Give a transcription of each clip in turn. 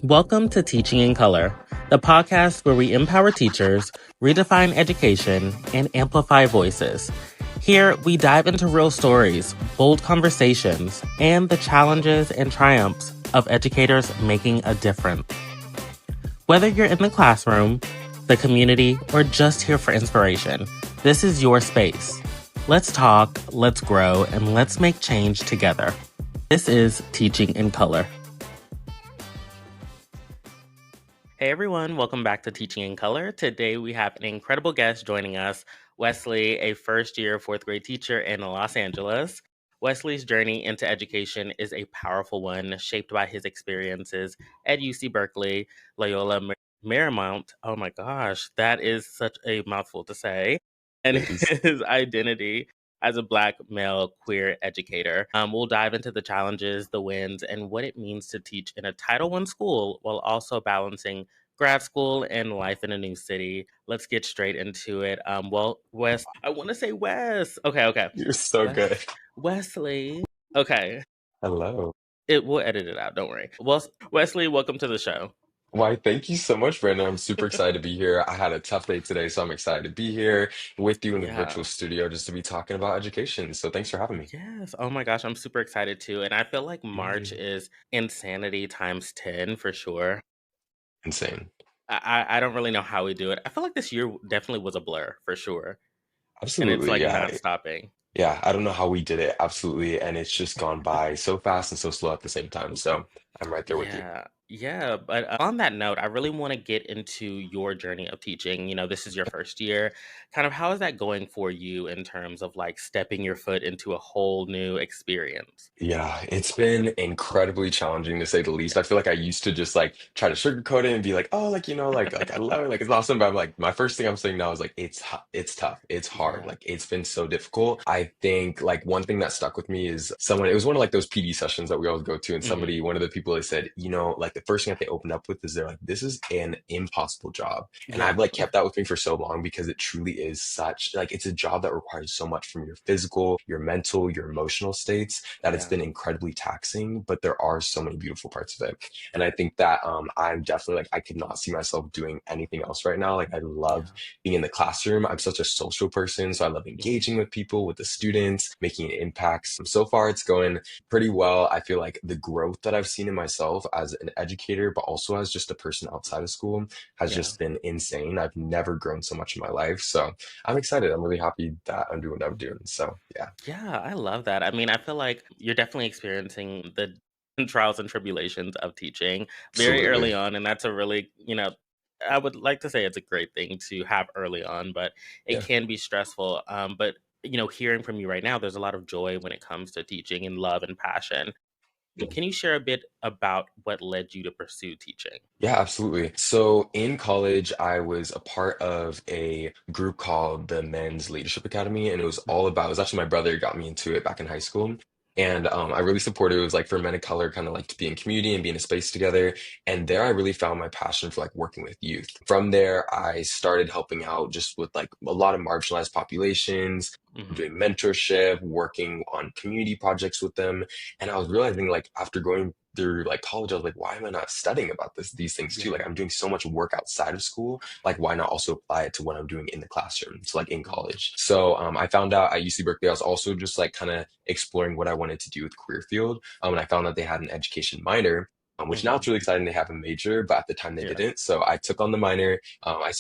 Welcome to Teaching in Color, the podcast where we empower teachers, redefine education, and amplify voices. Here, we dive into real stories, bold conversations, and the challenges and triumphs of educators making a difference. Whether you're in the classroom, the community, or just here for inspiration, this is your space. Let's talk, let's grow, and let's make change together. This is Teaching in Color. Hey everyone, welcome back to Teaching in Color. Today we have an incredible guest joining us, Wesley, a first-year fourth grade teacher in Los Angeles. Wesley's journey into education is a powerful one, shaped by his experiences at UC Berkeley, Loyola Marymount. Oh my gosh, that is such a mouthful to say. And his identity as a Black male queer educator. We'll dive into the challenges, the wins, and what it means to teach in a Title I school while also balancing grad school and life in a new city. Let's get straight into it. Wes, I want to say Wes. Okay. You're so good. Wesley. Okay. Hello. We'll edit it out. Don't worry. Well, Wesley, welcome to the show. Why, thank you so much, Brandon. I'm super excited to be here. I had a tough day today, so I'm excited to be here with you in the Yeah. virtual studio just to be talking about education. So thanks for having me. Yes. Oh my gosh, I'm super excited too. And I feel like March Yay. is insanity times 10 for sure. Insane. I don't really know how we do it. I feel like this year definitely was a blur for sure. And it's Absolutely. like Yeah. not stopping. Yeah. I don't know how we did it. Absolutely. And it's just gone by so fast and so slow at the same time. So I'm right there with you. Yeah. But on that note, I really want to get into your journey of teaching. This is your first year. Kind of how is that going for you in terms of like stepping your foot into a whole new experience? Yeah, it's been incredibly challenging to say the least. I feel like I used to just like try to sugarcoat it and be like, oh, like I love it, like it's awesome. But I'm like, my first thing I'm saying now is like, it's tough, it's hard, Yeah. like it's been so difficult. I think like one thing that stuck with me is someone. It was one of like those PD sessions that we always go to, and Hmm. somebody, one of the people, they said, like the first thing that they opened up with is they're like, this is an impossible job, and I've Yeah. like kept that with me for so long because it truly is such like it's a job that requires so much from your physical, your mental, your emotional states that it's Yeah. been incredibly taxing, but there are so many beautiful parts of it. And I think that I'm definitely like I could not see myself doing anything else right now. Like I love Yeah. being in the classroom. I'm such a social person, so I love engaging with people, with the students, making an impact. So far it's going pretty well. I feel like the growth that I've seen in myself as an educator, but also as just a person outside of school has Yeah. just been insane. I've never grown so much in my life. So I'm excited. I'm really happy that I'm doing what I'm doing. So yeah, Yeah, I love that. I mean, I feel like you're definitely experiencing the trials and tribulations of teaching very absolutely. early on. And that's a really, I would like to say it's a great thing to have early on, but it Yeah. can be stressful. But, hearing from you right now, there's a lot of joy when it comes to teaching and love and passion. Can you share a bit about what led you to pursue teaching? Yeah, absolutely. So in college, I was a part of a group called the Men's Leadership Academy, and it was all Mhm. about, it was actually my brother who got me into it back in high school. And I really supported it. It was like for men of color, kind of like to be in community and be in a space together. And there I really found my passion for like working with youth. From there, I started helping out just with like a lot of marginalized populations, Mhm. doing mentorship, working on community projects with them. And I was realizing like after going through like college, I was like, why am I not studying about these things too? Like Yeah. I'm doing so much work outside of school. Like why not also apply it to what I'm doing in the classroom? So like in Mhm. college. So I found out at UC Berkeley, I was also just like kind of exploring what I wanted to do with career field. And I found that they had an education minor. Which now Mhm. it's really exciting they have a major, but at the time they Yeah. didn't. So I took on the minor. I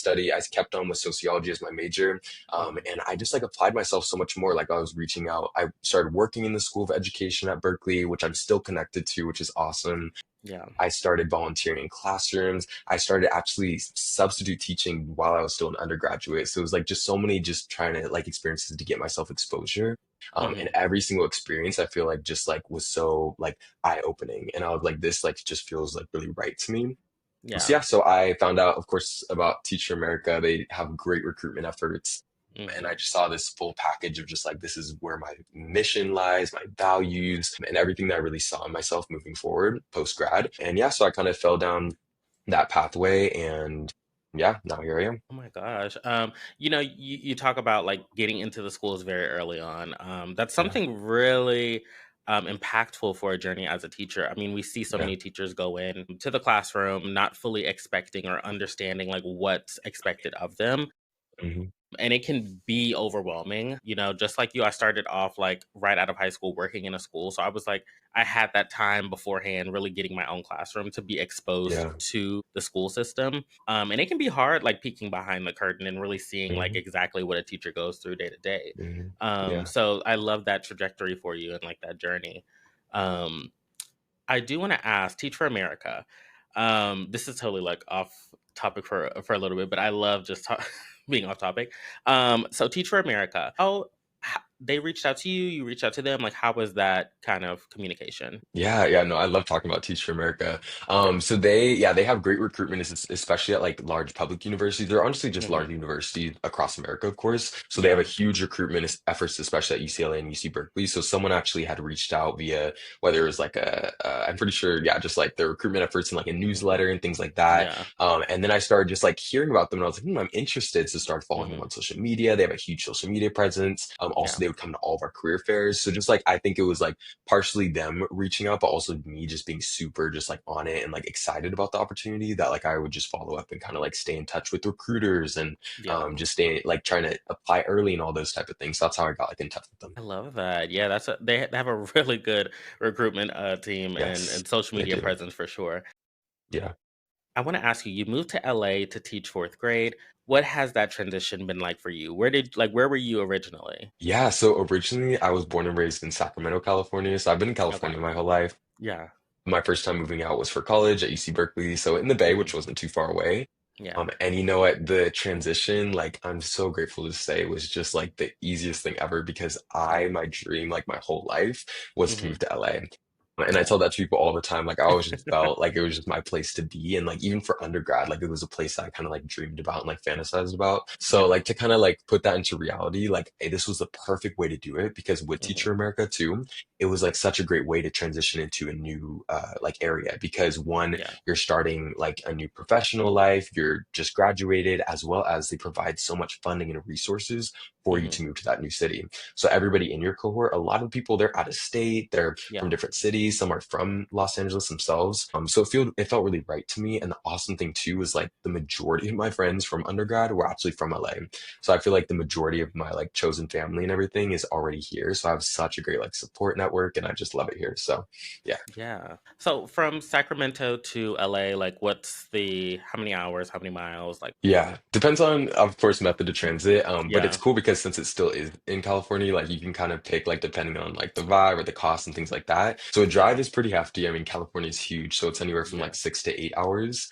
kept on with sociology as my major. Mhm. And I just like applied myself so much more. Like I was reaching out. I started working in the School of Education at Berkeley, which I'm still connected to, which is awesome. Yeah. I started volunteering in classrooms. I started actually substitute teaching while I was still an undergraduate. So it was like just so many just trying to like experiences to get myself exposure. And Mhm. every single experience I feel like just like was so like eye-opening. And I was like, this like just feels like really right to me. So Yeah. yeah, so I found out, of course, about Teacher America. They have great recruitment efforts. And Mhm. I just saw this full package of just like, this is where my mission lies, my values, and everything that I really saw in myself moving forward post grad. And yeah, so I kind of fell down that pathway. And yeah, now here I am. Oh my gosh. You talk about like getting into the schools very early on. That's Yeah. something really impactful for a journey as a teacher. I mean, we see so Yeah. many teachers go in to the classroom not fully expecting or understanding like what's expected of them, Hmm. and it can be overwhelming. Just like you, I started off like right out of high school working in a school, so I was like, I had that time beforehand really getting my own classroom to be exposed Yeah. to the school system. And it can be hard like peeking behind the curtain and really seeing like Hmm. exactly what a teacher goes through day to day. Hmm. um Yeah. so I love that trajectory for you and like that journey. um I do want to ask, Teach for America. This is totally like off topic for a little bit, but I love just being off topic. So Teach for America, they reached out to you, you reached out to them. Like, how was that kind of communication? Yeah, yeah, no, I love talking about Teach for America. Yeah. So they have great recruitment, especially at like large public universities. They're honestly just Hmm. large universities across America, of course. So they have Yeah. a huge recruitment efforts, especially at UCLA and UC Berkeley. So someone actually had reached out via whether it was like I'm pretty sure, yeah, just like the recruitment efforts in like a Hmm. newsletter and things like that. Yeah. And then I started just like hearing about them, and I was like, I'm interested. So start following them Hmm. on social media. They have a huge social media presence. Also, Yeah. they would come to all of our career fairs. So just like I think it was like partially them reaching out, but also me just being super just like on it and like excited about the opportunity that like I would just follow up and kind of like stay in touch with recruiters and Yeah. just stay like trying to apply early and all those type of things. So that's how I got like in touch with them. I love that. Yeah, they have a really good recruitment team and Yes, social they media do. presence for sure. Yeah. I want to ask you, you moved to LA to teach fourth grade. What has that transition been like for you? Where were you originally? Yeah. So originally I was born and raised in Sacramento, California. So I've been in Okay. California my whole life. Yeah. My first time moving out was for college at UC Berkeley, so in the Bay, Hmm. which wasn't too far away. Yeah. And you know what? The transition, like, I'm so grateful to say, was just like the easiest thing ever because Yeah. my dream, like my whole life, was to Hmm. move to LA. And I Yeah. tell that to people all the time. Like, I always just felt like it was just my place to be. And like, even for undergrad, like, it was a place that I kind of like dreamed about and like fantasized about. So, Yeah. like, to kind of like put that into reality, like, hey, this was the perfect way to do it because with Teacher Hmm. America too, it was like such a great way to transition into a new like area because one, Yeah. you're starting like a new professional life, you're just graduated, as well as they provide so much funding and resources for you Hmm. to move to that new city. So everybody in your cohort, a lot of people, they're out of state, they're from Yeah. different cities, some are from Los Angeles themselves. So it felt really right to me. And the awesome thing too is like the majority of my friends from undergrad were actually from LA. So I feel like the majority of my like chosen family and everything is already here. So I have such a great like support network and I just love it here. So yeah. Yeah. So from Sacramento to LA, like how many hours, how many miles? Like, Yeah, depends on, of course, method of transit. But it's yeah. cool because since it still is in California, like you can kind of pick like depending on like the vibe or the cost and things like that. So a drive Yeah. is pretty hefty. I mean, California is huge, so it's anywhere from like Yeah. 6 to 8 hours.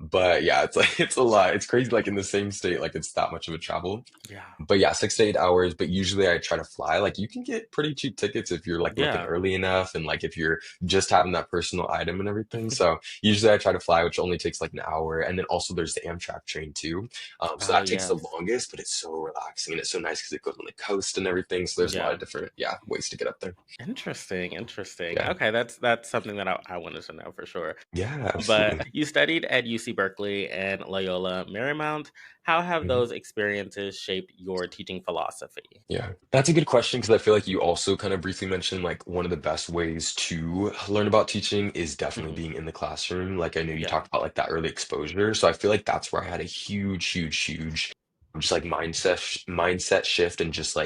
But yeah, it's like it's a lot. It's crazy, like in the same state, like it's that much of a travel. Yeah. But yeah, 6 to 8 hours. But usually I try to fly. Like you can get pretty cheap tickets if you're like looking Yeah. early enough and like if you're just having that personal item and everything. So usually I try to fly, which only takes like an hour. And then also there's the Amtrak train too. So Oh, that takes the yes. longest, but it's so relaxing and it's so nice because it goes on the coast and everything. So there's a lot Yeah. of different, yeah, ways to get up there. Interesting. Interesting. Yeah. Okay, that's something that I wanted to know for sure. Yeah, But absolutely. you studied at UC Berkeley and Loyola Marymount. How have Mhm. those experiences shaped your teaching philosophy? Yeah, that's a good question because I feel like you also kind of briefly mentioned like one of the best ways to learn about teaching is definitely Hmm. being in the classroom. Like I know you Yeah. talked about like that early exposure. So I feel like that's where I had a huge just like mindset shift and just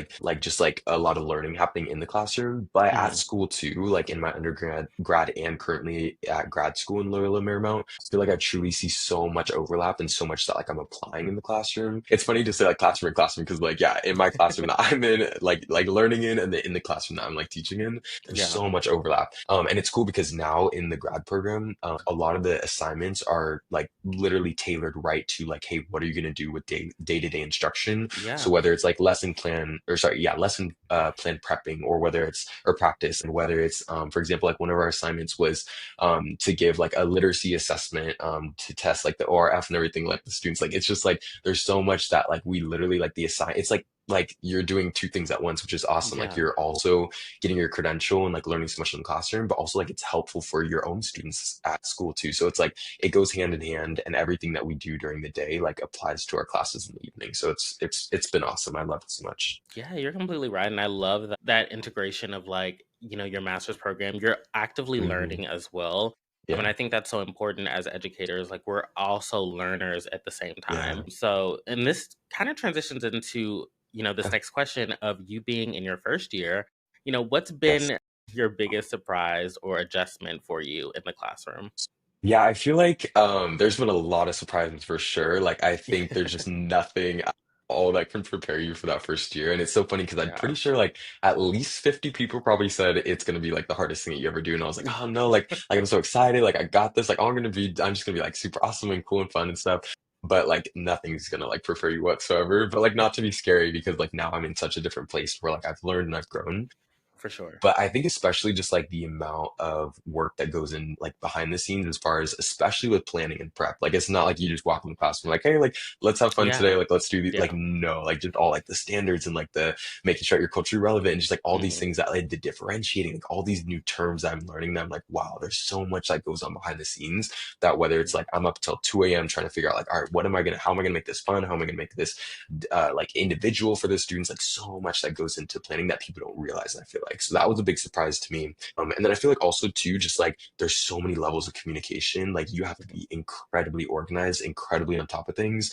like a lot of learning happening in the classroom. But at Hmm. school too, like in my undergrad grad and currently at grad school in Loyola Marymount, I feel like I truly see so much overlap and so much that like I'm applying in the classroom. It's funny to say like classroom and classroom because like yeah, in my classroom that I'm in, like learning in, and then in the classroom that I'm like teaching in, there's Yeah. so much overlap. And it's cool because now in the grad program, a lot of the assignments are like literally tailored right to like, hey, what are you going to do with day-to-day instruction? So Yeah. whether it's like lesson plan or sorry, yeah, lesson plan prepping, or whether it's or practice, and whether it's for example, like one of our assignments was to give like a literacy assessment to test like the ORF and everything, like the students, like it's just like there's so much that like we literally like the assign it's like like you're doing two things at once, which is awesome. Like Yeah. you're also getting your credential and like learning so much in the classroom, but also like it's helpful for your own students at school too. So it's like it goes hand in hand, and everything that we do during the day like applies to our classes in the evening. So it's been awesome. I love it so much. Yeah, you're completely right. And I love that integration of like, your master's program. You're actively Hmm. learning as well. And Yeah, I think that's so important as educators. Like, we're also learners at the same time. yeah, So, and this kind of transitions into, this yeah. next question of you being in your first year. What's Yes. been your biggest surprise or adjustment for you in the classroom? Yeah, I feel like there's been a lot of surprises for sure. Like I think there's just nothing at all that can prepare you for that first year. And it's so funny because I'm Yeah. pretty sure like at least 50 people probably said it's gonna be like the hardest thing that you ever do. And I was like, oh no, like I'm so excited, like I got this, like I'm just gonna be like super awesome and cool and fun and stuff. But like nothing's gonna like prepare you whatsoever. But like not to be scary because like now I'm in such a different place where like I've learned and I've grown. For sure. But I think especially just like the amount of work that goes in like behind the scenes as far as especially with planning and prep. Like it's not like you just walk in the classroom like, hey, like let's have fun today. Yeah. Like let's do the like Yeah. no, like just all like the standards and like the making sure you're culturally relevant and just like all these Hmm. things that like the differentiating, like all these new terms that I'm learning that I'm like, wow, there's so much that goes on behind the scenes that whether it's like I'm up till 2 a.m. trying to figure out like, all right, how am I gonna make this fun? How am I gonna make this like individual for the students, like so much that goes into planning that people don't realize, I feel like. So that was a big surprise to me. And then I feel like also too, just like there's so many levels of communication. Like you have to be incredibly organized, incredibly on top of things.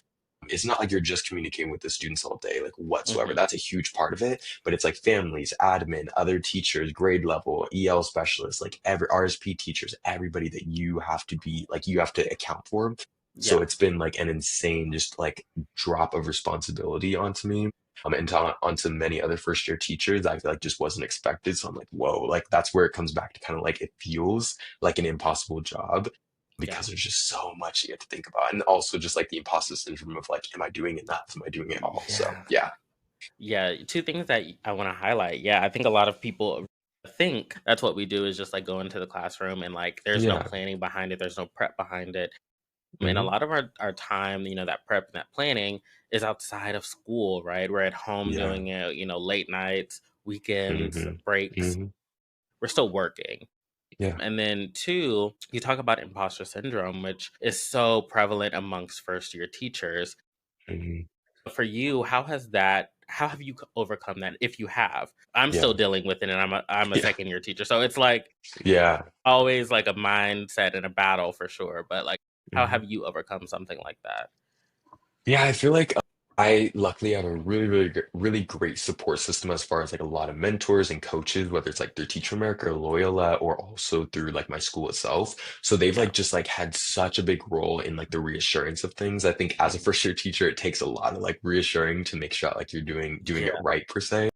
It's not like you're just communicating with the students all day, like whatsoever. Hmm. That's a huge part of it. But it's like families, admin, other teachers, grade level, EL specialists, like every RSP teachers, everybody that you have to be like you have to account for. So Yeah. it's been like an insane just like drop of responsibility onto me. And onto many other first year teachers I feel like just wasn't expected. So I'm like, whoa, like that's where it comes back to kind of like it feels like an impossible job Yeah. because there's just so much you have to think about. And also just like the imposter syndrome of like, am I doing enough? Am I doing it all? So Yeah. yeah. Yeah, two things that I want to highlight. Yeah, I think a lot of people think that's what we do is just like go into the classroom and like there's no Yeah. planning behind it, there's no prep behind it. And a Hmm. lot of our time, that prep and that planning is outside of school, right? We're at home Yeah. doing it, late nights, weekends, Hmm. breaks. Hmm. We're still working. Yeah. And then two, you talk about imposter syndrome, which is so prevalent amongst first year teachers. Hmm. For you, how have you overcome that if you have? I'm still Yeah. dealing with it and I'm a Yeah. second year teacher. So it's like Yeah. always like a mindset and a battle for sure. But like how Mhm. have you overcome something like that? Yeah, I feel like I luckily have a really great support system as far as like a lot of mentors and coaches, whether it's like through Teach America or Loyola or also through like my school itself. So they've Yeah. like just like had such a big role in like the reassurance of things. I think as a Mhm. first year teacher, it takes a lot of like reassuring to make sure like you're doing it Yeah. right per se.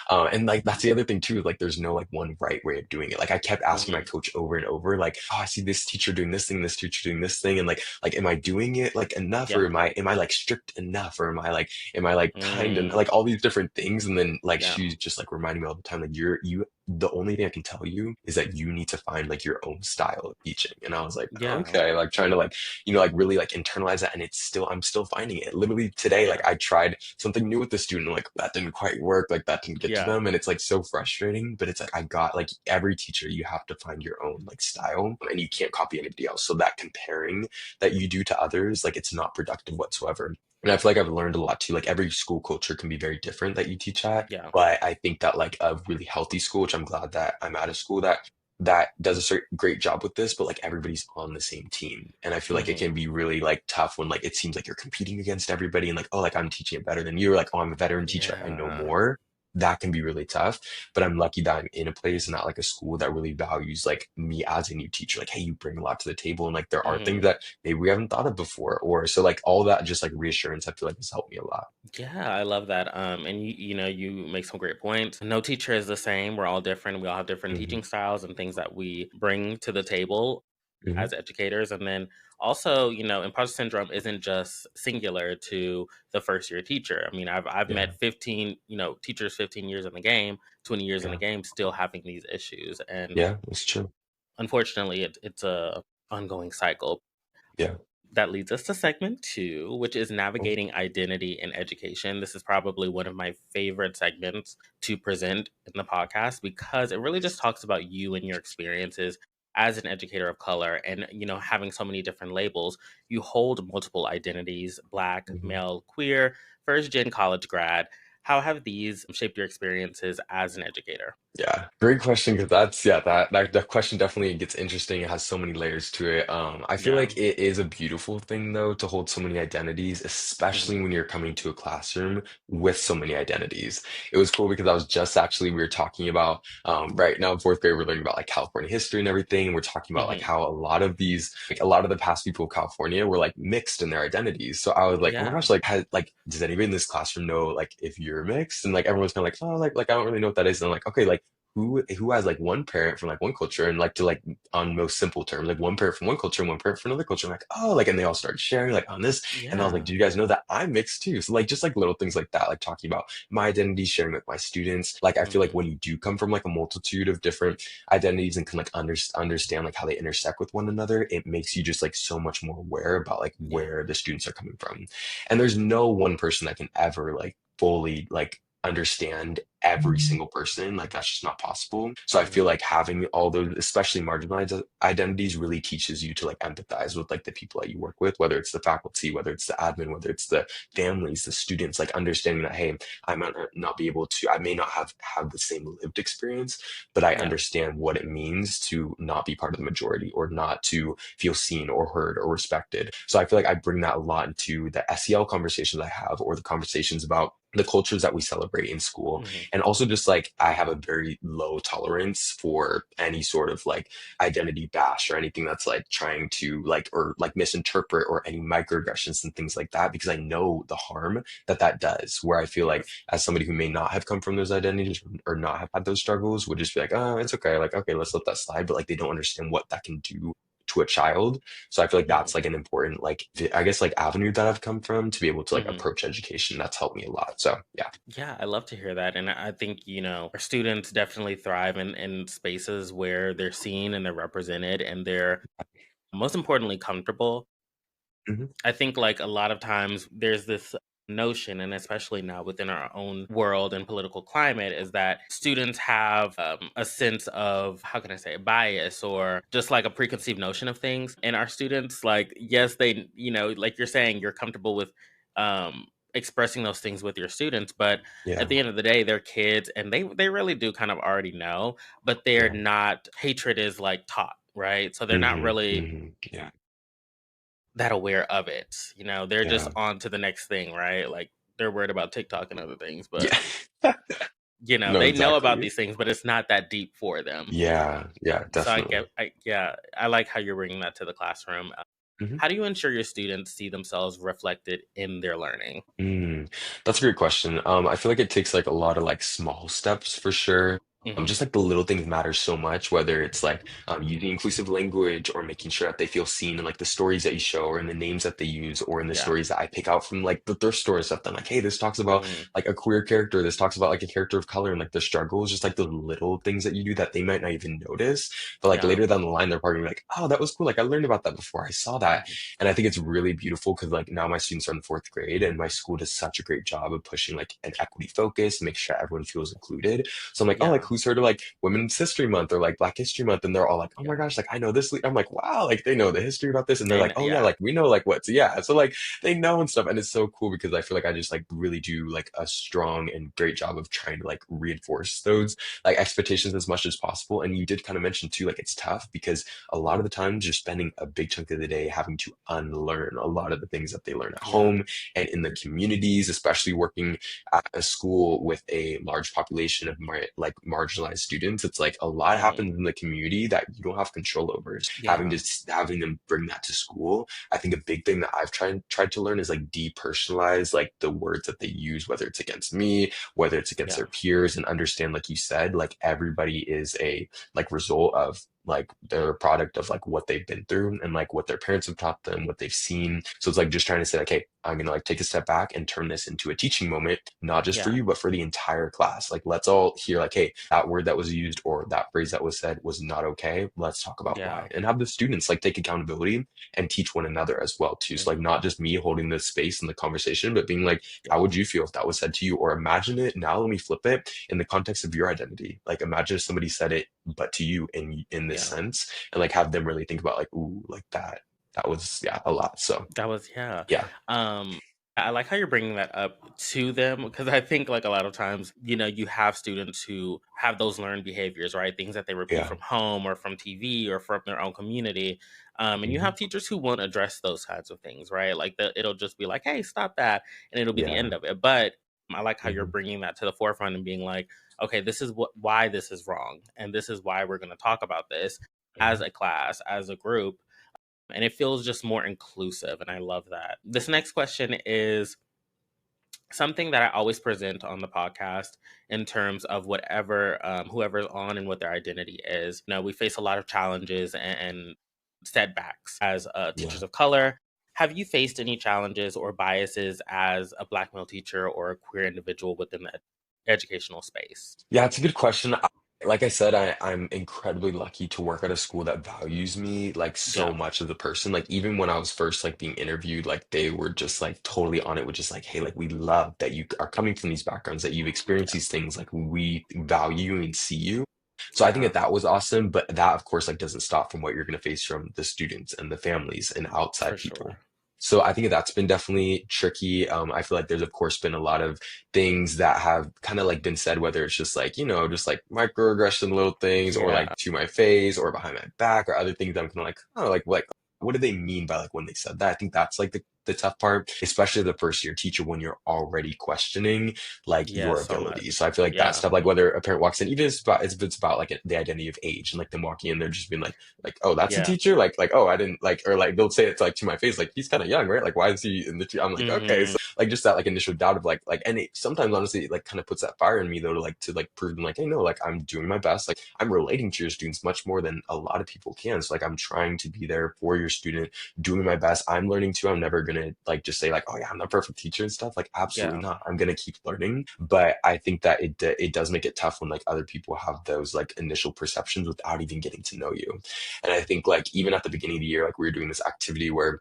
And like that's the other thing too. Like there's no like one right way of doing it. Like I kept asking my Hmm. coach over and over, like, oh, I see this teacher doing this thing, this teacher doing this thing, and like, am I doing it like enough, or Yeah. am I like strict enough, or am I like kind and Mm, like all these different things? And then like yeah. she's just like reminding me all the time, like you. The only thing I can tell you is that you need to find like your own style of teaching. And I was like, Yeah. okay, like trying to like like really like internalize that, and I'm still finding it. Literally today, like Yeah. I tried something new with the student, like that didn't quite work, like that didn't get to Yeah. them, and it's like so frustrating. But it's like I got like every teacher, you have to find your own like style, and you can't copy anybody else. So that comparing that you do to others, like it's not productive whatsoever. And I feel like I've learned a lot too. Like every school culture can be very different that you teach at. Yeah. But I think that like a really healthy school, which I'm glad that I'm at a school that does a great job with this, but like everybody's on the same team. And I feel like it Hmm. can be really like tough when like it seems like you're competing against everybody and like, oh, like I'm teaching it better than you, or like, oh, I'm a veteran teacher, I know Yeah. more. That can be really tough. But I'm lucky that I'm in a place and not like a school that really values like me as a new teacher. Like, hey, you bring a lot to the table. And like there are things Hmm. that maybe we haven't thought of before. Or so like all that just like reassurance, I feel like has helped me a lot. Yeah, I love that. And you make some great points. No teacher is the same. We're all different. We all have different Hmm. teaching styles and things that we bring to the table Hmm. as educators. And then also, imposter syndrome isn't just singular to the first year teacher. I mean, I've Yeah. met 15, teachers 15 years in the game, 20 years in the Yeah. game, still having these issues. And Yeah. It's true. unfortunately, it's a ongoing cycle. Yeah. That leads us to segment two, which is Oh, navigating identity in education. This is probably one of my favorite segments to present in the podcast because it really just talks about you and your experiences as an educator of color and having so many different labels. You hold multiple identities: black, mhm. male, queer, first gen college grad. How have these shaped your experiences as an educator? Yeah, great question because that's yeah that question definitely gets interesting. It has so many layers to it. I feel Yeah. like it is a beautiful thing though to hold so many identities, especially Hmm. when you're coming to a classroom with so many identities. It was cool because I was just actually we were talking about right now in fourth grade we're learning about like California history and everything, and we're talking about like Hmm. how a lot of these like a lot of the past people of California were like mixed in their identities. So I was like, oh my Yeah. gosh, like does anybody in this classroom know like if you're mixed? And like everyone's kind of like, oh like I don't really know what that is. And I'm like, okay, like who has like one parent from like one culture and like to like on most simple terms like one parent from one culture and one parent from another culture. I'm like, oh, like, and they all started sharing like on this, and I was like, Yeah. do you guys know that I'm mixed too? So like just like little things like that, like talking about my identity, sharing with my students. Like I feel like Hmm. when you do come from like a multitude of different identities and can like understand like how they intersect with one another, it makes you just like so much more aware about like Yeah. where the students are coming from. And there's no one person that can ever like fully like understand every single person. Like that's just not possible. So I feel Hmm. like having all those, especially marginalized identities, really teaches you to like empathize with like the people that you work with, whether it's the faculty, whether it's the admin, whether it's the families, the students, like understanding that, hey, I might not be able to, I may not have the same lived experience, but I Yeah. understand what it means to not be part of the majority or not to feel seen or heard or respected. So I feel like I bring that a lot into the SEL conversations I have or the conversations about the cultures that we celebrate in school. Hmm. And also just like I have a very low tolerance for any sort of like identity bash or anything that's like trying to like or like misinterpret or any microaggressions and things like that, because I know the harm that that does, where I feel like Yes. as somebody who may not have come from those identities or not have had those struggles would just be like, oh, it's okay, like okay, let's let that slide, but like they don't understand what that can do to a child. So I feel like Hmm. that's like an important like I guess like avenue that I've come from to be able to like Hmm. approach education. That's helped me a lot. So yeah. Yeah, I love to hear that. And I think, our students definitely thrive in spaces where they're seen and they're represented and they're most importantly comfortable. Mhm. I think like a lot of times there's this notion, and especially now within our own world and political climate, is that students have a sense of, how can I say it, bias or just like a preconceived notion of things. And our students, like, yes, they, like you're saying, you're comfortable with expressing those things with your students, but at Yeah. the end of the day, they're kids and they really do kind of already know, but they're Yeah. not, hatred is like taught, right? So they're not Mhm, really mhm. Yeah, that aware of it. They're just yeah, on to the next thing, right? Like they're worried about TikTok and other things, but yeah. No, they know about exactly. these things, but it's not that deep for them. Yeah, yeah, So definitely. yeah, I like how you're bringing that to the classroom. Mhm. How do you ensure your students see themselves reflected in their learning? That's a great question. I feel like it takes like a lot of like small steps for sure. Hmm. Just like the little things matter so much, whether it's like using inclusive language or making sure that they feel seen in like the stories that you show or in the names that they use or in the Yeah. stories that I pick out from like the thrift store and stuff. Then like, hey, this talks about Hmm. like a queer character. This talks about like a character of color and like the struggles, just like the little things that you do that they might not even notice. But like Yeah. later down the line, they're probably like, oh, that was cool. Like I learned about that before. I saw that. Hmm. And I think it's really beautiful because like now my students are in fourth grade and my school does such a great job of pushing like an equity focus, make sure everyone feels included. So I'm like, oh, like Yeah. who's heard of like Women's History Month or like Black History Month? And they're all like, oh my Yeah. gosh, like I know this. I'm like, wow, like they know the history about this. And they're They like, know, oh yeah, yeah. like we know like what's yeah. So like they know and stuff. And it's so cool because I feel like I just like really do like a strong and great job of trying to like reinforce those like expectations as much as possible. And you did kind of mention too, like it's tough because a lot of the times you're spending a big chunk of the day having to unlearn a lot of the things that they learn at Yeah. home and in the communities, especially working at a school with a large population of like marginalized students. It's like a lot Hmm. happens in the community that you don't have control over. Having Yeah. to having them bring that to school, I think a big thing that I've tried to learn is like depersonalize like the words that they use, whether it's against me, whether it's against Yeah. their peers, and understand, like you said, like everybody is a like result of like they're a product of like what they've been through and like what their parents have taught them, what they've seen. So it's like just trying to say like, hey, I'm gonna like take a step back and turn this into a teaching moment, not just for Yeah. you, but for the entire class. Like let's all hear like, hey, that word that was used or that phrase that was said was not okay. Let's talk about Yeah. why. And have the students like take accountability and teach one another as well too. So like Mhm. not just me holding the space in the conversation, but being like, how Yeah. would you feel if that was said to you? Or imagine it now, let me flip it in the context of your identity. Like imagine if somebody said it but to you in this Yeah. sense, and like have them really think about like, ooh, like that was yeah, a lot. So That was yeah. yeah, Um, I like how you're bringing that up to them because I think like a lot of times, you have students who have those learned behaviors, right? Things that they repeat yeah. from home or from TV or from their own community. And you Hmm. have teachers who won't address those kinds of things, right? Like it'll just be like, "Hey, stop that," and it'll be the Yeah. end of it. But I like how you're Hmm. bringing that to the forefront and being like, "Okay, this is why this is wrong, and this is why we're going to talk about this as Hmm. a class, as a group." And it feels just more inclusive, and I love that. This next question is something that I always present on the podcast in terms of whatever whoever's on and what their identity is. We face a lot of challenges and setbacks as Yeah. teachers of color. Have you faced any challenges or biases as a Black male teacher or a queer individual within the educational space? Yeah, it's a good question. Like I said, I'm incredibly lucky to work at a school that values me like so Yeah, much as a person. Like even when I was first like being interviewed, like they were just like totally on it with just like, hey, like we love that you are coming from these backgrounds, that you've experienced yeah, these things, like we value you and see you. So I think yeah, that that was awesome, but that of course like doesn't stop from what you're going to face from the students and the families and for outside people. sure. So I think that's been definitely tricky. I feel like there's of course been a lot of things that have kind of like been said, whether it's just like, just like microaggression little things or Yeah, like to my face or behind my back or other things that I'm kind of like, oh, like what do they mean by like when they said that? I think that's like the tough part, especially the first year teacher when you're already questioning like yeah, your so abilities. So much. I feel like that Yeah, stuff, like whether a parent walks in, even if it's about like the identity of age and like them walking in, they're just being like, oh, that's a yeah. teacher? Like, oh, I didn't like, or like they'll say it like to my face, like he's kind of young, right? Like, why is he in the I'm like, okay. Hmm. So like just that like initial doubt of like and it sometimes honestly it, like kind of puts that fire in me though to like prove them like, hey, no, like I'm doing my best. Like I'm relating to your students much more than a lot of people can. So like I'm trying to be there for your student, doing my best. I'm learning too. I'm never gonna like just say like, oh yeah, I'm the perfect teacher and stuff. Like absolutely Yeah. not. I'm gonna keep learning. But I think that it does make it tough when like other people have those like initial perceptions without even getting to know you. And I think like even at the beginning of the year, like we were doing this activity where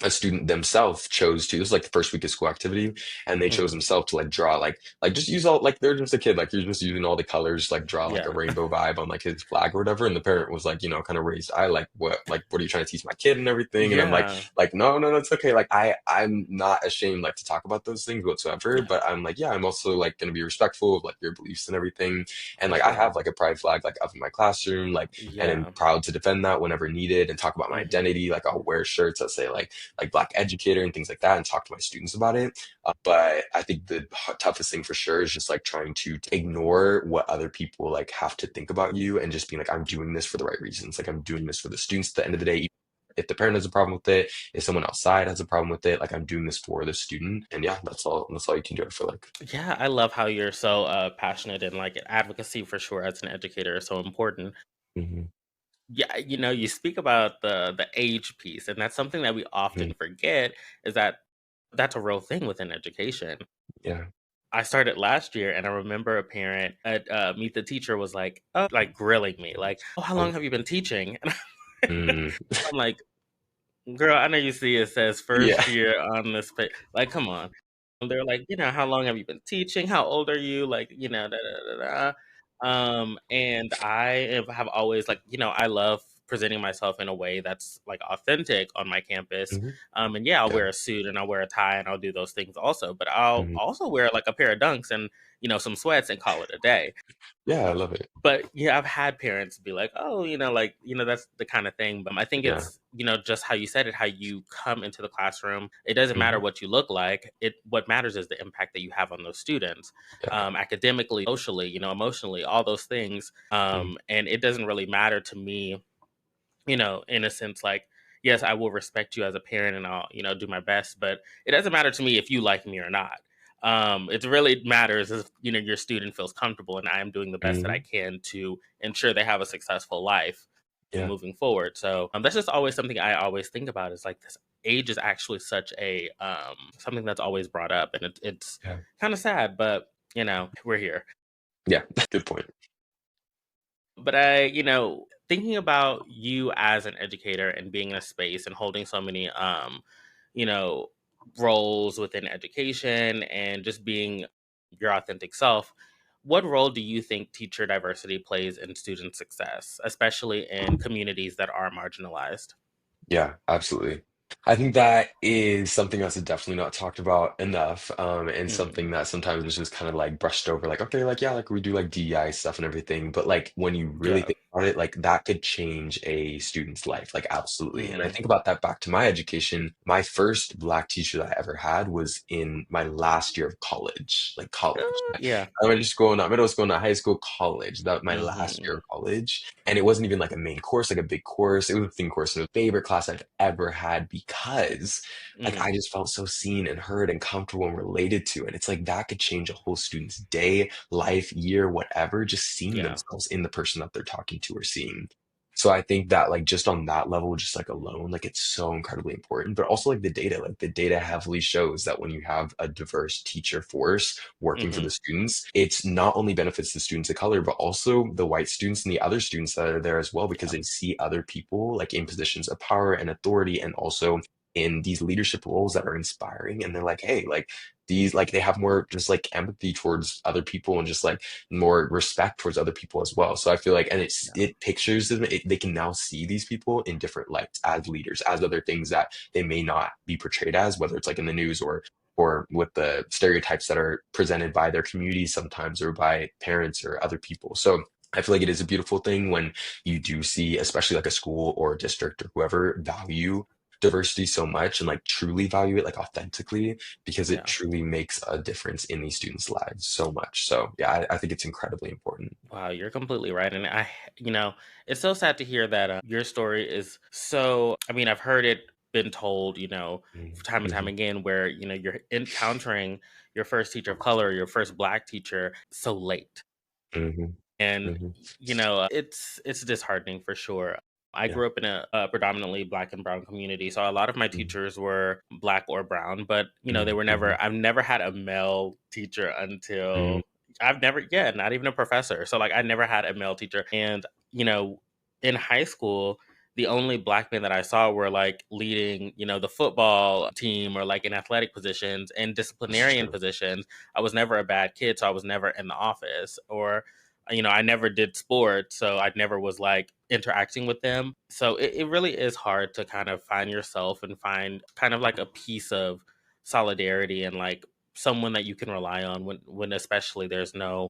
a student themselves chose to, this was like the first week of school activity, and they chose Hmm. themselves to like draw like just use all like they're just a kid, like you're just using all the colors, like draw like a Yeah. rainbow vibe on like his flag or whatever. And the parent was like, kind of raised eye, like what are you trying to teach my kid and everything? And I'm Yeah. like no, no, no, it's okay. Like I'm not ashamed like to talk about those things whatsoever, Yeah. but I'm like, yeah, I'm also like gonna be respectful of like your beliefs and everything. And For like I have sure. like a pride flag like up in my classroom, like, and I'm Yeah. proud to defend that whenever needed and talk about my Hmm. identity. Like I'll wear shirts that say like Black educator and things like that and talk to my students about it. But I think the toughest thing for sure is just like trying to ignore what other people like have to think about you and just being like, I'm doing this for the right reasons. Like I'm doing this for the students at the end of the day. If the parent has a problem with it, if someone outside has a problem with it, like I'm doing this for the student. And yeah, that's all you can do, I feel like. Yeah. I love how you're so passionate and like advocacy for sure as an educator is so important. Hmm. Yeah. You speak about the age piece, and that's something that we Hmm. often forget is that that's a real thing within education. Yeah. I started last year, and I remember a parent at Meet the Teacher was like, oh, like grilling me, like, "Oh, how long Oh. have you been teaching?" And Mm. I'm like, "Girl, I know you see it says Yeah. first year on this page. Like, come on." And they're like, "How long have you been teaching? How old are you?" Like, da da da da. And have always like, I love presenting myself in a way that's like authentic on my campus. Hmm. And yeah, I'll Yeah. wear a suit and I'll wear a tie and I'll do those things also. But I'll Hmm. also wear like a pair of dunks and some sweats and call it a day. Yeah, I love it. But yeah, I've had parents be like, "Oh, like, that's the kind of thing." But I think Yeah. it's, just how you said it, how you come into the classroom. It doesn't matter Hmm. what you look like. What matters is the impact that you have on those students, Yeah. academically, socially, emotionally, all those things. Hmm. And it doesn't really matter to me, in a sense, like, yes, I will respect you as a parent and I'll, do my best, but it doesn't matter to me if you like me or not. It really matters if, your student feels comfortable and I am doing the best that I Hmm. can to ensure they have a successful life. Yeah. moving forward. So that's just always something I always think about is like this age is actually such a something that's always brought up, and it's Yeah. kind of sad, but we're here. Yeah. Good point. But thinking about you as an educator and being in a space and holding so many, you know, roles within education and just being your authentic self, what role do you think teacher diversity plays in student success, especially in communities that are marginalized? Yeah, absolutely. I think that is something that's definitely not talked about enough, and Mm, something that sometimes is just kind of like brushed over, like, okay, like, yeah, like we do like DEI stuff and everything, but like when you really yeah. think about it, like that could change a student's life, like absolutely. And I Hmm. think about that back to my education. My first Black teacher that I ever had was in my last year of college, like college. Yeah. I went to school, not middle school, not high school, college. That my last Hmm. year of college. And it wasn't even like a main course, like a big course. It was a thing course. And it was my favorite class I've ever had because like Hmm. I just felt so seen and heard and comfortable and related to. And it's like that could change a whole student's day, life, year, whatever, just seeing Yeah. themselves in the person that they're talking to or seeing. So I think that like just on that level, just like alone, like it's so incredibly important. But also like the data heavily shows that when you have a diverse teacher force working for Hmm. the students, it's not only benefits the students of color, but also the white students and the other students that are there as well, because Yeah. they see other people like in positions of power and authority and also in these leadership roles that are inspiring. And they're like, hey, like these, like they have more just like empathy towards other people and just like more respect towards other people as well. So I feel like, and Yeah. it pictures them, they can now see these people in different lights as leaders, as other things that they may not be portrayed as, whether it's like in the news or with the stereotypes that are presented by their communities sometimes or by parents or other people. So I feel like it is a beautiful thing when you do see, especially like a school or a district or whoever value diversity so much and like truly value it like authentically because it Yeah. truly makes a difference in these students' lives so much. So yeah, I think it's incredibly important. Wow, you're completely right. And it's so sad to hear that your story is so, I've heard it been told, time and time Mm-hmm. again, where, you're encountering your first teacher of color, your first Black teacher so late. Hmm. And, Hmm. it's disheartening for sure. I Yeah. grew up in a predominantly Black and brown community. So a lot of my teachers were Black or brown, but, they were Mm-hmm. I've never had a male teacher Hmm. until I've never, yeah, not even a professor. So like I never had a male teacher. And, you know, in high school, the only Black men that I saw were like leading, the football team or like in athletic positions and That's disciplinarian true. positions. I was never a bad kid, so I was never in the office or I never did sports, so I never was like interacting with them. So it really is hard to kind of find yourself and find kind of like a piece of solidarity and like someone that you can rely on when especially there's no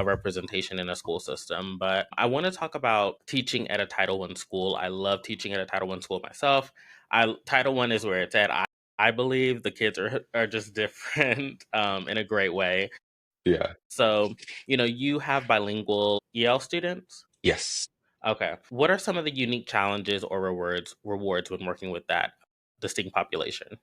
representation in a school system. But I want to talk about teaching at a Title I school. I love teaching at a Title I school myself. Title I is where it's at. I believe the kids are just different in a great way. Yeah. So, you have bilingual EL students. Yes. Okay. What are some of the unique challenges or rewards when working with that distinct population?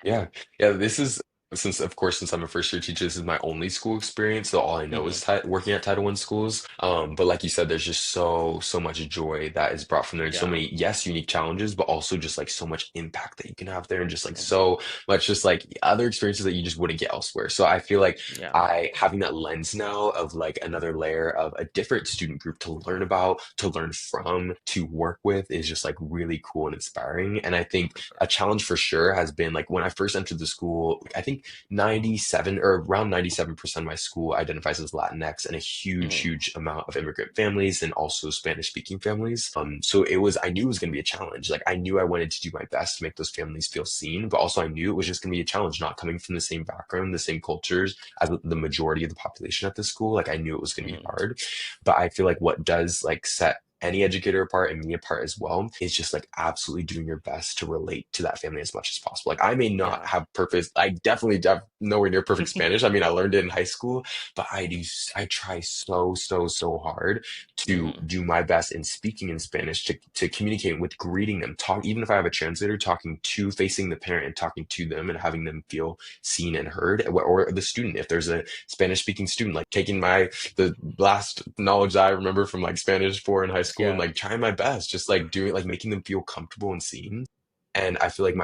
Yeah. Yeah. This is since of course since I'm a first year teacher, this is my only school experience. So all I know Hmm. is working at Title I schools. But like you said, there's just so much joy that is brought from there and so Yeah. many, yes, unique challenges, but also just like so much impact that you can have there and just like Hmm. so much just like other experiences that you just wouldn't get elsewhere. So I feel like Yeah. I having that lens now of like another layer of a different student group to learn about, to learn from, to work with is just like really cool and inspiring. And I think For sure. a challenge for sure has been like when I first entered the school, I think 97 or around 97% of my school identifies as Latinx and a Hmm. huge amount of immigrant families and also Spanish speaking families. So it was, I knew it was going to be a challenge. Like I knew I wanted to do my best to make those families feel seen, but also I knew it was just going to be a challenge, not coming from the same background, the same cultures as the majority of the population at the school. Like I knew it was going to be Hmm. hard, but I feel like what does like set any educator apart and me apart as well is just like absolutely doing your best to relate to that family as much as possible. Like I may not Yeah. have perfect, I definitely have nowhere near perfect Spanish. I mean, I learned it in high school, but I try so hard to Hmm. do my best in speaking in Spanish, to communicate with greeting them, talk, even if I have a translator, talking to, facing the parent and talking to them and having them feel seen and heard, or the student, if there's a Spanish speaking student, like taking the last knowledge that I remember from like Spanish 4 in high school and Yeah. like trying my best, just like doing like making them feel comfortable and seen. And I feel like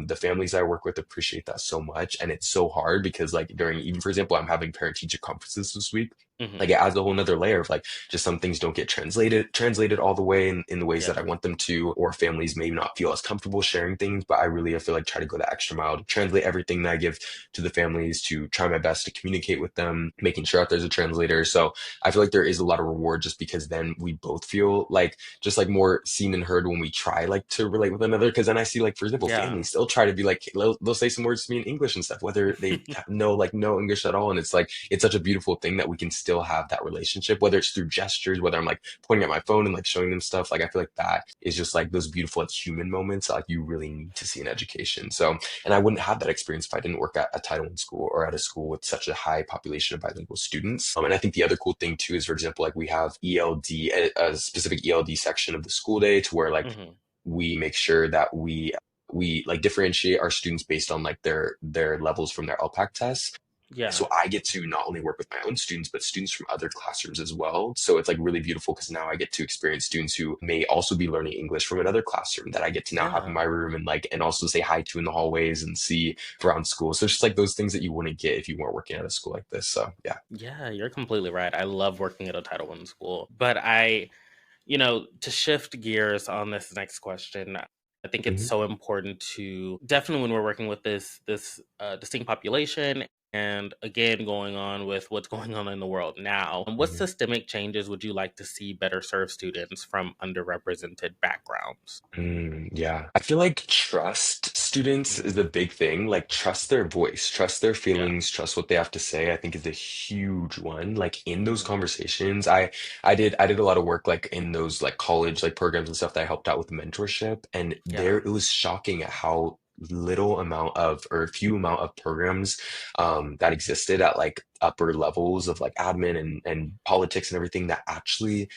the families I work with appreciate that so much. And it's so hard because like during even for example, I'm having parent teacher conferences this week. Like Hmm. it adds a whole nother layer of like just some things don't get translated all the way in the ways that I Yeah. want them to, or families may not feel as comfortable sharing things. But I feel like try to go the extra mile to translate everything that I give to the families, to try my best to communicate with them, making sure that there's a translator. So I feel like there is a lot of reward just because then we both feel like just like more seen and heard when we try like to relate with another. Because then I see like for example, Yeah. families still try to be like they'll say some words to me in English and stuff, whether they know like no English at all. And it's like it's such a beautiful thing that we can still have that relationship, whether it's through gestures, whether I'm like pointing at my phone and like showing them stuff. Like I feel like that is just like those beautiful like human moments that, like you really need to see in education. So and I wouldn't have that experience if I didn't work at a Title I school or at a school with such a high population of bilingual students. And I think the other cool thing too is, for example, like we have ELD, a specific ELD section of the school day to where like Hmm. we make sure that we like differentiate our students based on like their levels from their LPAC tests. Yeah. So I get to not only work with my own students, but students from other classrooms as well. So it's like really beautiful because now I get to experience students who may also be learning English from another classroom that I get to now have in Yeah. my room and like, and also say hi to in the hallways and see around school. So it's just like those things that you wouldn't get if you weren't working at a school like this. So yeah. Yeah, you're completely right. I love working at a Title I school. But to shift gears on this next question, I think it's Mhm, so important to definitely when we're working with this distinct population, and again going on with what's going on in the world now. What mhm. systemic changes would you like to see better serve students from underrepresented backgrounds? Yeah. I feel like trust students is Hmm. a big thing. Like trust their voice, trust their Yeah. feelings, trust what they have to say. I think is a huge one. Like in those Hmm. conversations, I did a lot of work like in those like college like programs and stuff that I helped out with mentorship. And there Yeah. it was shocking at how little amount of or few amount of programs that existed at like upper levels of like admin and politics and everything that actually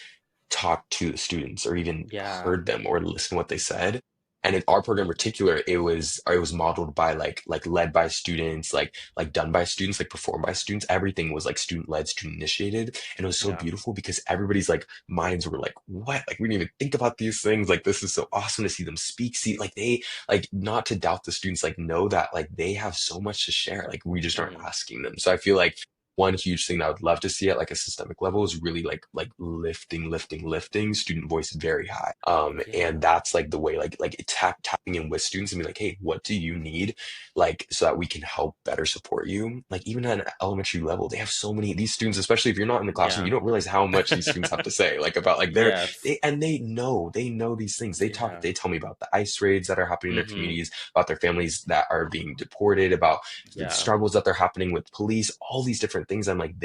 talked to the students or even Yeah. heard them or listened to what they said. And in our program in particular, it was modeled by like led by students, like done by students, like performed by students. Everything was like student led, student initiated. And it was so Yeah. beautiful because everybody's like minds were like, what? Like we didn't even think about these things. Like this is so awesome to see them speak. See, like they like not to doubt the students, like know that like they have so much to share. Like we just aren't Hmm. asking them. So I feel like one huge thing that I would love to see at like a systemic level is really like lifting student voice very high. And Yeah. that's like the way like tapping in with students and be like, hey, what do you need? Like so that we can help better support you. Like even at an elementary level, they have so many these students, especially if you're not in the classroom, you Yeah. don't realize how much these students have to say, like about like their Yes. they know these things. Yeah. They tell me about the ICE raids that are happening in their Hmm. communities, about their families that are being deported, about the Yeah. struggles that they're happening with police, all these different things. I'm like, Hmm.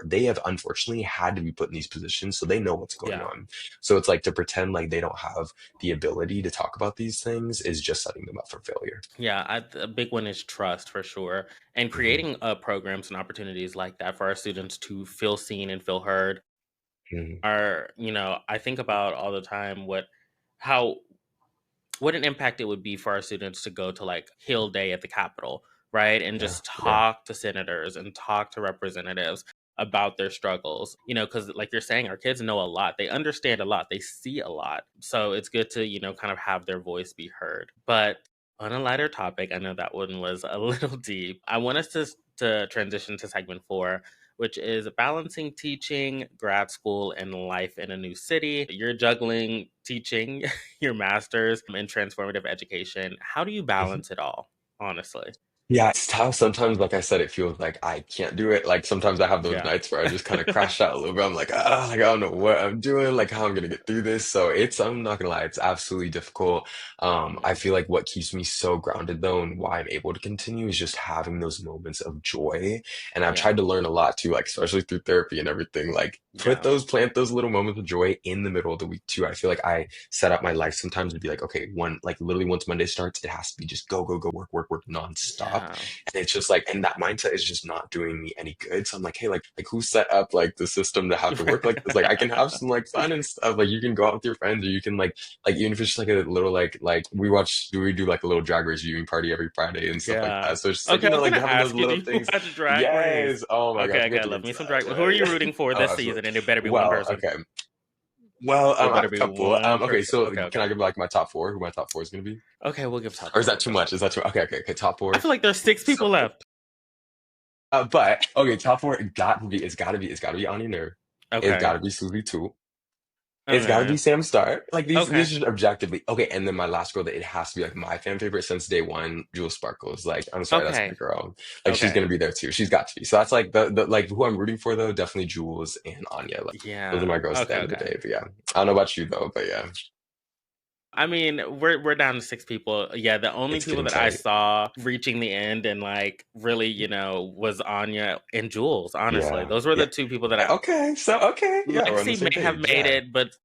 they have unfortunately had to be put in these positions, so they know what's going Yeah. on. So it's like to pretend like they don't have the ability to talk about these things is just setting them up for failure. Yeah, a big one is trust for sure, and Mhm, creating programs and opportunities like that for our students to feel seen and feel heard. mhm. I think about all the time how what an impact it would be for our students to go to like Hill Day at the Capitol, right? And Yeah, just yeah. talk to senators and talk to representatives about their struggles. Because like you're saying, our kids know a lot. They understand a lot. They see a lot. So it's good to, kind of have their voice be heard. But on a lighter topic, I know that one was a little deep. I want us to transition to segment 4, which is balancing teaching, grad school, and life in a new city. You're juggling teaching, your master's in transformative education. How do you balance it all, honestly? Yeah, it's tough. Sometimes, like I said, it feels like I can't do it. Like sometimes I have those Yeah. nights where I just kind of crash out a little bit. I'm like, ah, like I don't know what I'm doing, like how I'm gonna get through this. So I'm not gonna lie, it's absolutely difficult. I Mhm. feel like what keeps me so grounded though, and why I'm able to continue is just having those moments of joy. And I've Yeah. tried to learn a lot too, like especially through therapy and everything. Like Yeah. plant those little moments of joy in the middle of the week too. I feel like I set up my life sometimes to be like, okay, like literally once Monday starts, it has to be just go, go, go, work nonstop. Yeah. And it's just like, and that mindset is just not doing me any good. So I'm like, hey, like who set up like the system to have to work like this? Like I can have some like fun and stuff. Like you can go out with your friends, or you can like even if it's just like a little like we do like a little drag race viewing party every Friday and stuff like Yeah. that. So it's just like, Okay, I was like gonna having those ask you, do little you things. watch Drag Race? Yes. Oh my gosh, Okay, we have okay, to get love into me some that. drag. Who are you rooting for Oh, this absolutely. season? And it better be one Well, person. okay. Well, Or I would have it a be couple. one Okay, person? so Okay, can I okay. give like my top four? Who my top four is going to be? Okay, we'll give top Or is four. that We'll too give top much? Is four. that too? Okay, okay, okay. Top I four. feel like there's six So, people left. but okay, top four. It's got to be Anya Nur. It's got Okay. to be Suzy too. It's got to be Okay. Sam Starr. Like Okay. these are objectively okay. And then my last girl that it has to be like my fan favorite since day one, Jewel Sparkles. Like I'm sorry, that's my Okay. girl. Like she's gonna Okay. be there too. She's got to be. So that's like the like who I'm rooting for though. Definitely Jules and Anya. Like those are Yeah. my girls at the Okay. end of the Okay. day. But yeah, I don't know about you though. But yeah, I mean, we're down to six people. Yeah, the only it's people getting that I tight. saw reaching the end and like really, was Anya and Jules. Honestly, Yeah, those were yeah. the two people that Okay, so okay, yeah, we're on the Lexi same may have page. made Yeah, it, but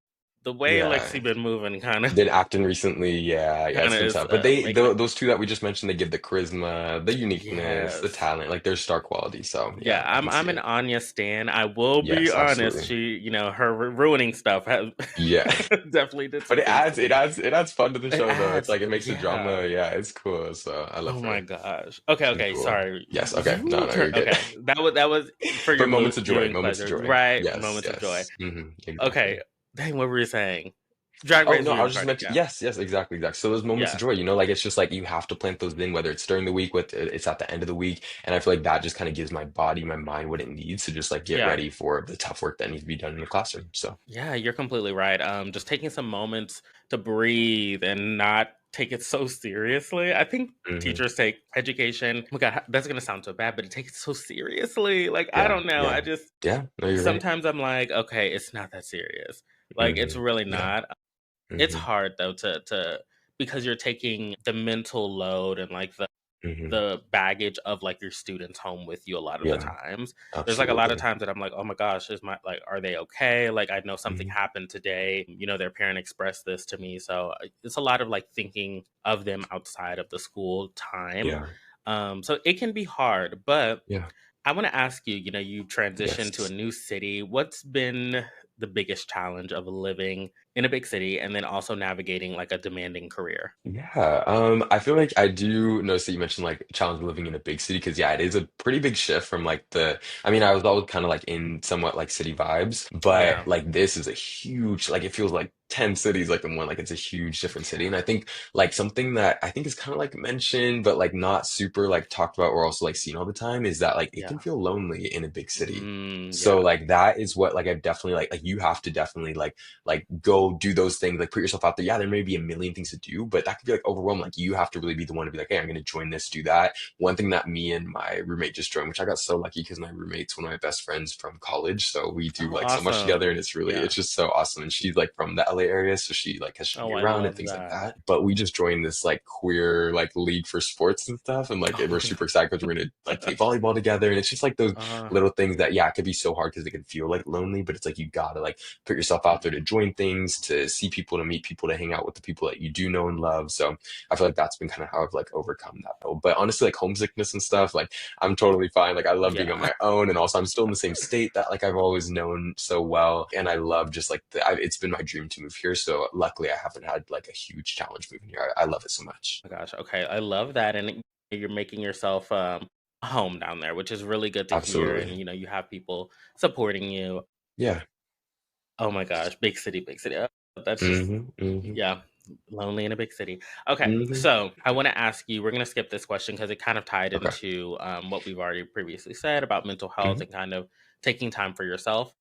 the way yeah. Lexi been moving, kind of, Been acting recently, yeah, yeah, kind it's of been is tough. But making it. those two that we just mentioned, they give the charisma, the uniqueness, the Yes. talent, like there's star quality. So Yeah, yeah, I can see I'm an it. Anya stan. I will be Yes, honest. absolutely. She, her ruining stuff has Yeah. definitely did But some things to me. it adds fun to the It show though. It's adds, like it makes the yeah. drama, yeah, it's cool. So I Oh love my her. gosh. Okay, She's okay. cool. Sorry. Yes, okay. No, You no, turn. you're good. Okay, that was for your But moments of joy, viewing moments of pleasure, joy. right? Yes, Moments of joy. yes. Exactly. Okay. Dang, what were you saying? Drag Oh Race no, I viewing was just party. mentioning Yeah, yes, yes, exactly, exactly. So those moments of yeah, joy, like it's just like you have to plant those in, whether it's during the week, with it's at the end of the week, and I feel like that just kind of gives my body, my mind what it needs to just like get yeah. ready for the tough work that needs to be done in the classroom. So Yeah, you're completely right. Just taking some moments to breathe and not take it so seriously. I think hmm teachers take education. Oh my God, that's gonna sound so bad, but it takes it so seriously. Like, I yeah, don't know. I yeah, just yeah. No, you're right. sometimes I'm like, okay, it's not that serious. Like, it's really Yeah. not. It's hmm hard though to because you're taking the mental load and like hmm the baggage of like your students home with you a lot of the Yeah, times. There's like a lot of absolutely. times that I'm like, oh my gosh, is my like, are they okay? Like, I know something hmm happened today. Their parent expressed this to me. So it's a lot of like thinking of them outside of the school time. Yeah, So it can be hard, but yeah, I want to ask you, you transitioned to a yes. new city. What's been the biggest challenge of living in a big city and then also navigating like a demanding career? Yeah, I feel like I do notice that you mentioned like challenge of living in a big city because yeah, it is a pretty big shift from like I mean, I was always kind of like in somewhat like city vibes, but Yeah. like this is a huge, like it feels like 10 cities like in one, like it's a huge different city. And I think like something that I think is kind of like mentioned, but like not super like talked about or also like seen all the time is that like it can Yeah. feel lonely in a big city. So Yeah. like that is what like I've definitely like you have to definitely like go do those things, like put yourself out there. Yeah, there may be a million things to do, but that could be like overwhelming. Like you have to really be the one to be like, hey, I'm going to join this, do that. One thing that me and my roommate just joined, which I got so lucky because my roommate's one of my best friends from college. So we do Oh, like so much awesome. together and Yeah. it's just so awesome. And she's like from the LA area. So she like has shown Oh, me I around and love things like that. that. But we just joined this like queer like league for sports and stuff. And like Oh we're my super excited because we're going to like play god. volleyball together. And it's just like those Uh, little things that, yeah, it could be so hard because it can feel like lonely, but it's like you gotta like put yourself out there to mhm. join things, to see people, to meet people, to hang out with the people that you do know and love. So I feel like that's been kind of how I've like overcome that. But honestly, like homesickness and stuff, like I'm totally fine. Like I love being on Yeah. my own, and also I'm still in the same state that like I've always known so well, and I love just like it's been my dream to move here. So luckily, I haven't had like a huge challenge moving here. I love it so much. Oh my gosh. Okay. I love that. And you're making yourself home down there, which is really good to hear. And Absolutely. you have people supporting you. Yeah. Oh my gosh. Big city, big city. That's just Hmm. yeah. Lonely in a big city. Okay. Hmm. So I want to ask you, we're gonna skip this question because it kind of tied Okay. into what we've already previously said about mental health Hmm. and kind of taking time for yourself.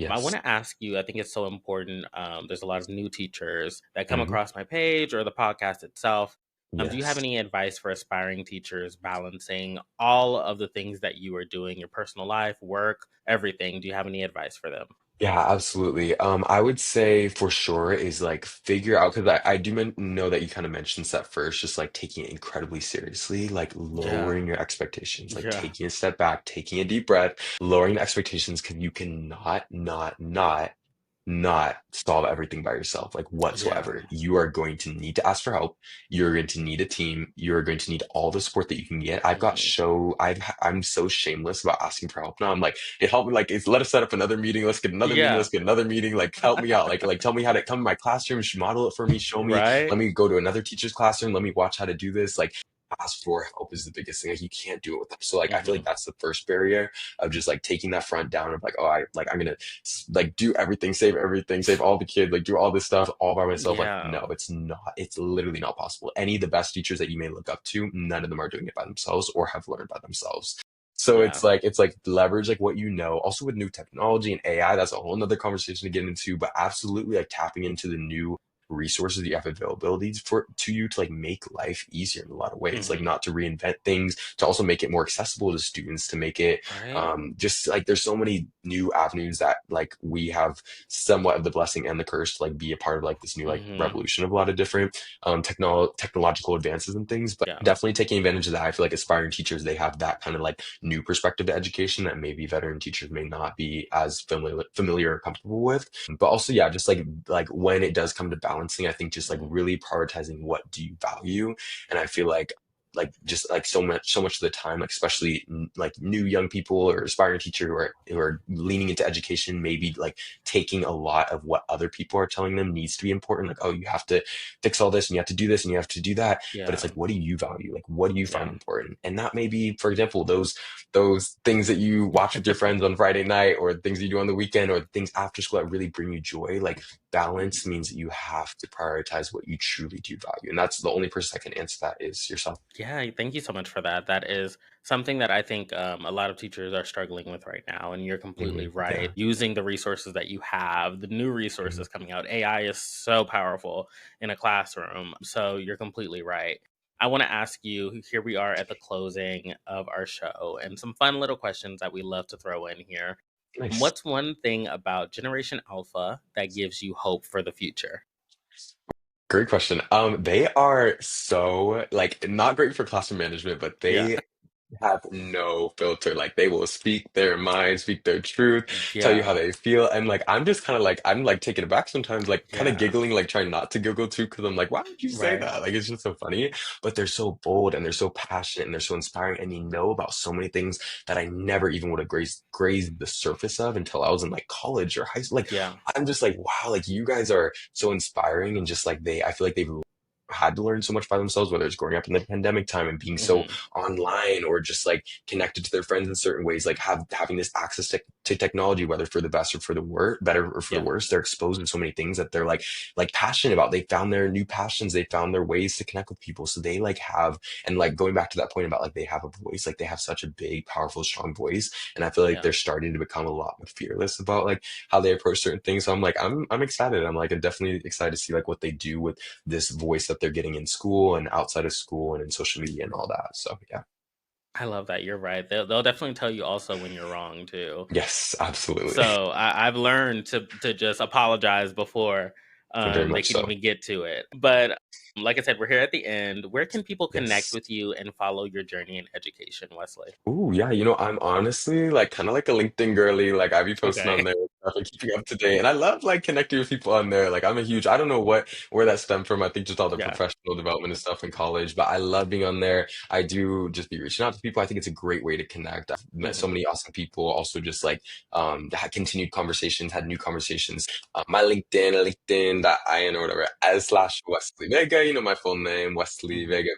I want Yes. to ask you, I think it's so important. There's a lot of new teachers that come Hmm. across my page or the podcast itself. Do you have Yes. any advice for aspiring teachers balancing all of the things that you are doing, your personal life, work, everything? Do you have any advice for them? Yeah, absolutely. I would say for sure is like figure out because I do know that you kind of mentioned this at first, just like taking it incredibly seriously, like Yeah. lowering your expectations, like Yeah. taking a step back, taking a deep breath, lowering the expectations because you cannot not solve everything by yourself, like Yeah. whatsoever. You are going to need to ask for help. You're going to need a team. You're going to need all the support that you can get. Mhm. I'm so shameless about asking for help now. I'm like, it helped me. Like, it's let us set up another meeting. Let's get another meeting. Yeah. Let's get another meeting. Like, help me out. Like tell me how to come to my classroom. Model it for me. Show me. Right? Let me go to another teacher's classroom. Let me watch how to do this. Like, ask for help is the biggest thing. Like you can't do it with them. So like I feel like Hmm. that's the first barrier of just like taking that front down of like, oh, I'm gonna like do everything, save all the kids, like do all this stuff all by myself. Like, Yeah. no, it's not, it's literally not possible. Any of the best teachers that you may look up to, none of them are doing it by themselves or have learned by themselves. So Yeah. it's like leverage like what you know. Also with new technology and AI, that's a whole nother conversation to get into, but absolutely like tapping into the new resources you have availabilities for to you to like make life easier in a lot of ways, like Hmm. not to reinvent things, to also make it more accessible to students, to make it Right. just like there's so many new avenues that like we have somewhat of the blessing and the curse to like be a part of like this new like Hmm. revolution of a lot of different technological advances and things, but Yeah. definitely taking advantage of that. I feel like aspiring teachers, they have that kind of like new perspective to education that maybe veteran teachers may not be as familiar or comfortable with. But also, yeah, just like when it does come to balancing, I think just like Mhm. really prioritizing what do you value. And I feel like just like so much of the time, like especially like new young people or aspiring teacher who are leaning into education, maybe like taking a lot of what other people are telling them needs to be important. Like, oh, you have to fix all this and you have to do this and you have to do that. But it's Yeah. like, what do you value? Like, what do you find Yeah. important? And that may be, for example, those things that you watch with your friends on Friday night, or things you do on the weekend, or things after school that really bring you joy. Like balance means that you have to prioritize what you truly do value. And that's the only person that can answer that is yourself. Yeah, thank you so much for that. That is something that I think a lot of teachers are struggling with right now. And you're completely right. Yeah. Using the resources that you have, the new Mhm. resources coming out, AI is so powerful in a classroom. So you're completely right. I want to ask you, here we are at the closing of our show, and some fun little questions that we love to throw in here. Nice. What's one thing about Generation Alpha that gives you hope for the future? Great question. They are so like not great for classroom management, but Yeah. they have no filter. Like they will speak their mind, speak their truth, tell you how Yeah. they feel. And like I'm just kind of like I'm like taken aback sometimes, like kind of Yeah. giggling, like trying not to giggle too, because I'm like, why would you say Right. that? Like it's just so funny. But they're so bold and they're so passionate and they're so inspiring. And you know about so many things that I never even would have grazed the surface of until I was in like college or high school. Like Yeah. I'm just like, wow, like you guys are so inspiring and just like I feel like they've had to learn so much by themselves, whether it's growing up in the pandemic time and being so Hmm. online or just like connected to their friends in certain ways, like having this access to technology, whether for the best or for the worse, better or for the Yeah. worse, they're exposed to so many things that they're like passionate about. They found their new passions, they found their ways to connect with people. So they like have, and like going back to that point about like they have a voice, like they have such a big, powerful, strong voice. And I feel like Yeah. they're starting to become a lot more fearless about like how they approach certain things. So I'm like, I'm excited. I'm definitely excited to see like what they do with this voice that they're getting in school and outside of school and in social media and all that. So yeah. I love that. You're right. They'll definitely tell you also when you're wrong too. Yes, absolutely. So I've learned to just apologize before Very they much can so. even get to it. But like I said, we're here at the end. Where can people connect Yes. with you and follow your journey in education, Wesley? Ooh, yeah, I'm honestly like kind of like a LinkedIn girly. Like I be posting Okay. on there stuff and keeping up to date. And I love like connecting with people on there. Like I'm a huge, I don't know where that stemmed from. I think just all the Yeah. professional development and stuff in college, but I love being on there. I do just be reaching out to people. I think it's a great way to connect. I've met so Hmm. many awesome people. Also just like had continued conversations, had new conversations. My LinkedIn.in or whatever, /Wesley Vega, my full name, Wesley Hmm. Vega,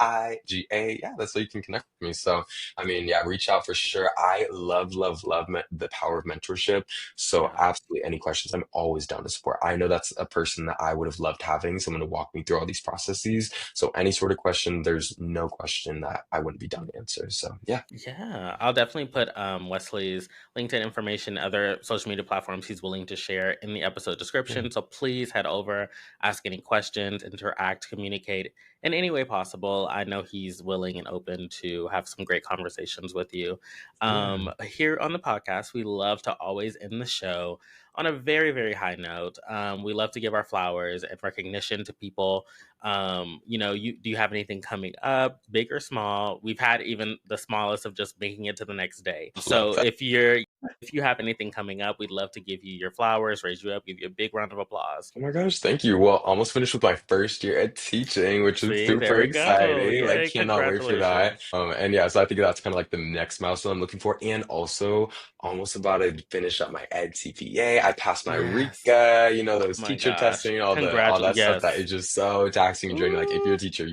Veiga. Yeah, that's how you can connect with me. So I mean, yeah, reach out for sure. I love the power of mentorship. So Yeah. absolutely any questions, I'm always down to support. I know that's a person that I would have loved having, someone to walk me through all these processes. So any sort of question, there's no question that I wouldn't be down to answer. So yeah. Yeah, I'll definitely put Wesley's LinkedIn information, other social media platforms he's willing to share in the episode Yeah. description. So please head over, ask any questions, interact, communicate in any way possible. I know he's willing and open to have some great conversations with you. Yeah. Here on the podcast, we love to always end the show on a very, very high note. We love to give our flowers and recognition to people. You do you have anything coming up, big or small? We've had even the smallest of just making it to the next day. Love So that. if you're If you have anything coming up, we'd love to give you your flowers, raise you up, give you a big round of applause. Oh my gosh, thank you. Well, almost finished with my first year at teaching, which is See, there super we go. exciting. Like, Yay, cannot wait for that. congratulations. And yeah, so I think that's kind of like the next milestone I'm looking for. And also almost about to finish up my ed CPA. I passed my Yes. RECA, Oh those my teacher gosh. testing, all that stuff that Yes. is just so taxing and draining. Like if you're a Ooh. teacher,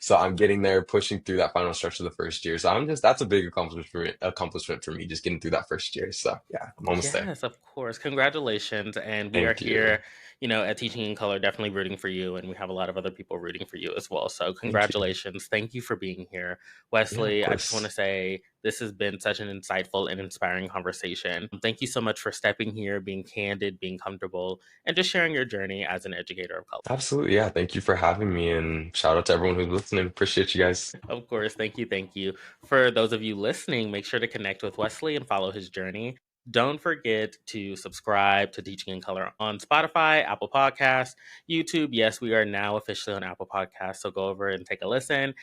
So I'm getting there, pushing through that final stretch of the first year. So that's a big accomplishment for me, just getting through that first year. So yeah, I'm almost there. Yes, of course. Congratulations. And we are Thank you. here, at Teaching in Color, definitely rooting for you. And we have a lot of other people rooting for you as well. So, Thank you. congratulations. Thank you for being here. Yeah, of Wesley, I just want to course. say this has been such an insightful and inspiring conversation. Thank you so much for stepping here, being candid, being comfortable, and just sharing your journey as an educator of color. Absolutely. Yeah. Thank you for having me and shout out to everyone who's listening. Appreciate you guys. Of course. Thank you. Thank you. For those of you listening, make sure to connect with Wesley and follow his journey. Don't forget to subscribe to Teaching in Color on Spotify, Apple Podcasts, YouTube. Yes, we are now officially on Apple Podcasts. So go over and take a listen.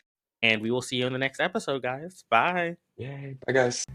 And we will see you in the next episode, guys. Bye. Yay. Bye, guys.